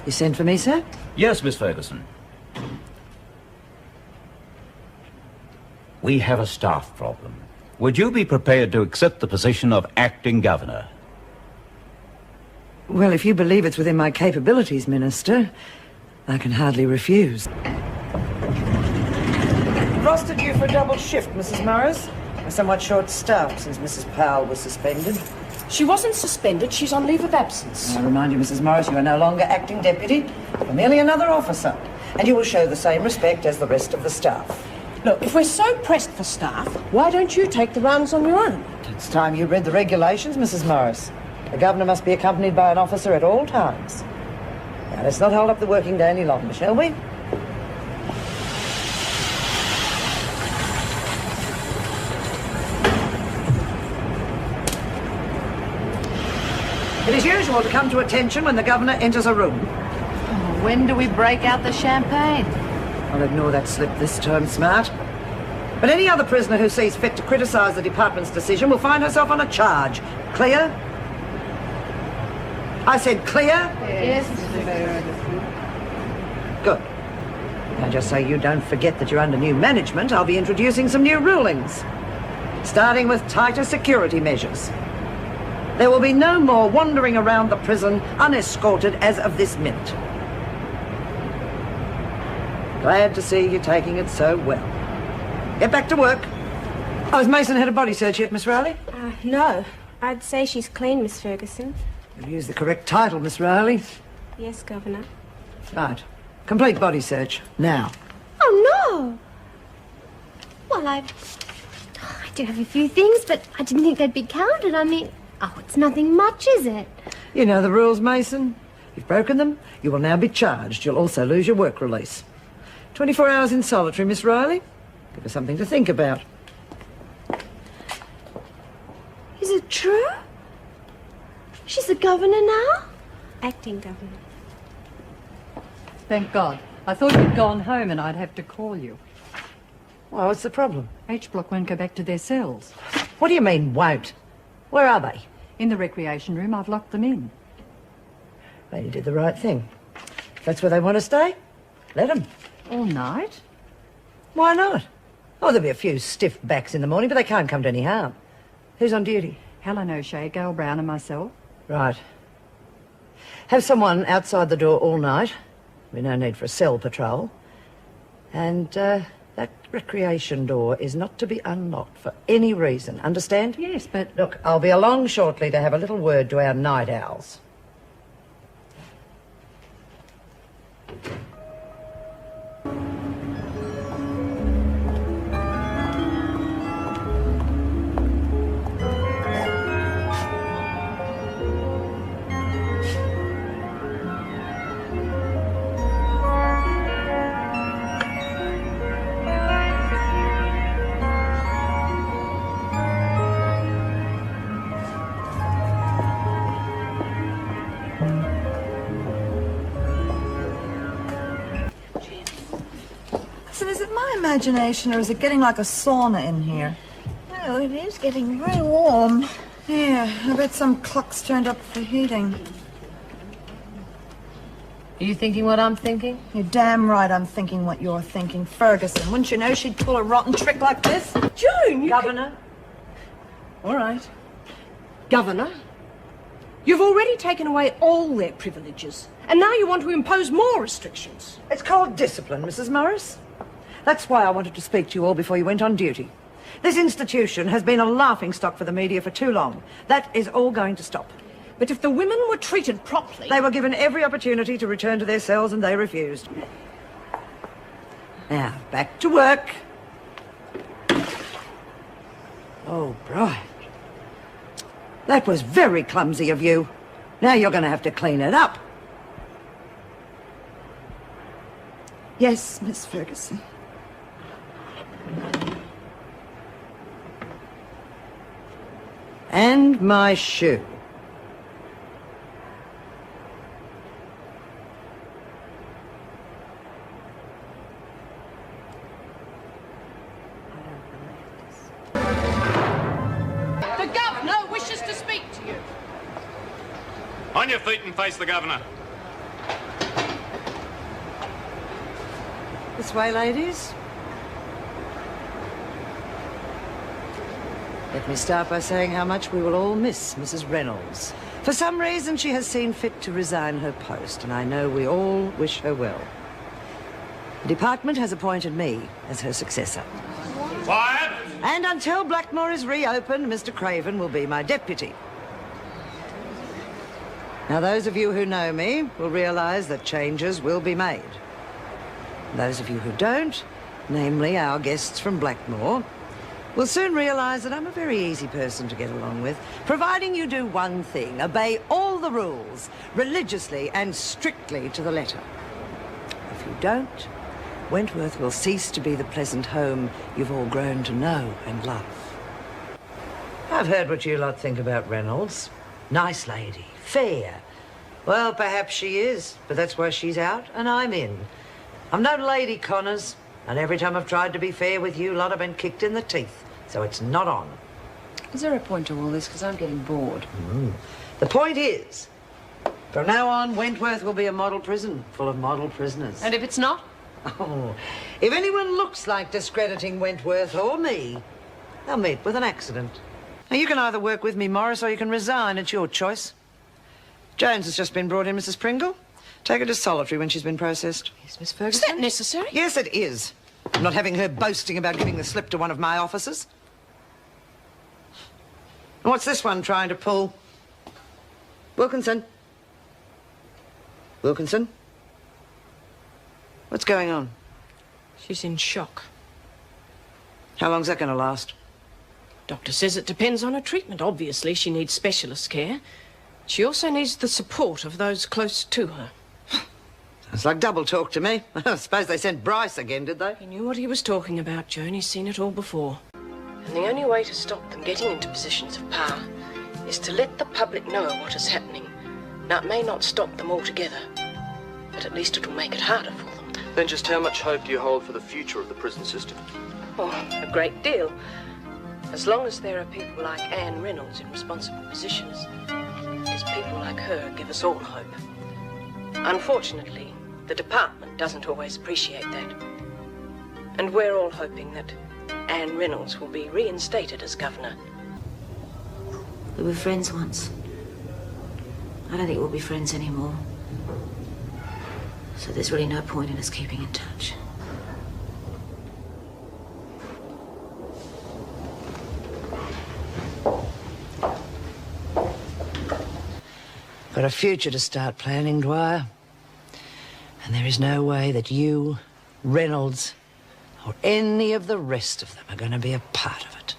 You sent for me, sir? Yes, Miss Ferguson. We have a staff problem. Would you be prepared to accept the position of acting governor? Well, if you believe it's within my capabilities, Minister, I can hardly refuse. Rostered you for a double shift, Mrs. Morris. We're somewhat short-staffed since Mrs. Powell was suspended. She wasn't suspended, she's on leave of absence. I remind you, Mrs. Morris, you are no longer acting deputy, but merely another officer. And you will show the same respect as the rest of the staff. Look, if we're so pressed for staff, why don't you take the rounds on your own? It's time you read the regulations, Mrs. Morris. The governor must be accompanied by an officer at all times. Now, let's not hold up the working day any longer, shall we? It is usual to come to attention when the governor enters a room. Oh, when do we break out the champagne? I'll ignore that slip this time, Smart. But any other prisoner who sees fit to criticise the department's decision will find herself on a charge. Clear? I said clear? Yes, Good. Now, just so you don't forget that you're under new management, I'll be introducing some new rulings. Starting with tighter security measures. There will be no more wandering around the prison unescorted as of this minute. Glad to see you taking it so well. Get back to work. Oh, has Mason had a body search yet, Miss Rowley? No. I'd say she's clean, Miss Ferguson. You've used the correct title, Miss Rowley. Yes, Governor. Right. Complete body search. Now. Oh, no! Well, I do have a few things, but I didn't think they'd be counted. I mean, it's nothing much, is it? You know the rules, Mason. You've broken them. You will now be charged. You'll also lose your work release. 24 hours in solitary, Miss Riley. Give her something to think about. Is it true? She's the governor now? Acting Governor. Thank God. I thought you'd gone home and I'd have to call you. Well, what's the problem? H Block won't go back to their cells. What do you mean, won't? Where are they? In the recreation room, I've locked them in. Well, you did the right thing. If that's where they want to stay, let them. All night? Why not? Oh, there'll be a few stiff backs in the morning, but they can't come to any harm. Who's on duty? Helen O'Shea, Gail Brown and myself. Right. Have someone outside the door all night. There'll be no need for a cell patrol. And, that recreation door is not to be unlocked for any reason. Understand? Yes, but... Look, I'll be along shortly to have a little word to our night owls. So is it my imagination, or is it getting like a sauna in here? Oh, it is getting very warm. Yeah, I bet some clock's turned up for heating. Are you thinking what I'm thinking? You're damn right I'm thinking what you're thinking. Ferguson, wouldn't you know she'd pull a rotten trick like this? Joan, you... Governor? All right. Governor, you've already taken away all their privileges, and now you want to impose more restrictions. It's called discipline, Mrs. Morris. That's why I wanted to speak to you all before you went on duty. This institution has been a laughingstock for the media for too long. That is all going to stop. But if the women were treated properly... They were given every opportunity to return to their cells and they refused. Now, back to work. Oh, Brian. That was very clumsy of you. Now you're going to have to clean it up. Yes, Miss Ferguson. And my shoe. The governor wishes to speak to you. On your feet and face the governor. This way, ladies. Let me start by saying how much we will all miss Mrs. Reynolds. For some reason, she has seen fit to resign her post, and I know we all wish her well. The department has appointed me as her successor. Quiet! And until Blackmore is reopened, Mr. Craven will be my deputy. Now, those of you who know me will realise that changes will be made. Those of you who don't, namely our guests from Blackmore, will soon realise that I'm a very easy person to get along with, providing you do one thing: obey all the rules, religiously and strictly to the letter. If you don't, Wentworth will cease to be the pleasant home you've all grown to know and love. I've heard what you lot think about Reynolds. Nice lady, fair. Well, perhaps she is, but that's why she's out and I'm in. I'm no Lady Connors, and every time I've tried to be fair with you lot, I've been kicked in the teeth, so it's not on. Is there a point to all this? Because I'm getting bored. The point is, from now on, Wentworth will be a model prison full of model prisoners. And if it's not? Oh, if anyone looks like discrediting Wentworth or me, they'll meet with an accident. Now, you can either work with me, Morris, or you can resign. It's your choice. Jones has just been brought in, Mrs. Pringle. Take her to solitary when she's been processed. Yes, Miss Ferguson. Is that necessary? Yes, it is. I'm not having her boasting about giving the slip to one of my officers. And what's this one trying to pull? Wilkinson? Wilkinson? What's going on? She's in shock. How long's that going to last? Doctor says it depends on her treatment. Obviously, she needs specialist care. She also needs the support of those close to her. It's like double talk to me. I suppose they sent Bryce again, did they? He knew what he was talking about, Joan. He's seen it all before. And the only way to stop them getting into positions of power is to let the public know what is happening. Now, it may not stop them altogether, but at least it'll make it harder for them. Then just how much hope do you hold for the future of the prison system? Oh, a great deal. As long as there are people like Anne Reynolds in responsible positions, it is people like her give us all hope. Unfortunately, the department doesn't always appreciate that. And we're all hoping that Anne Reynolds will be reinstated as governor. We were friends once. I don't think we'll be friends anymore. So there's really no point in us keeping in touch. Got a future to start planning, Dwyer. And there is no way that you, Reynolds, or any of the rest of them are going to be a part of it.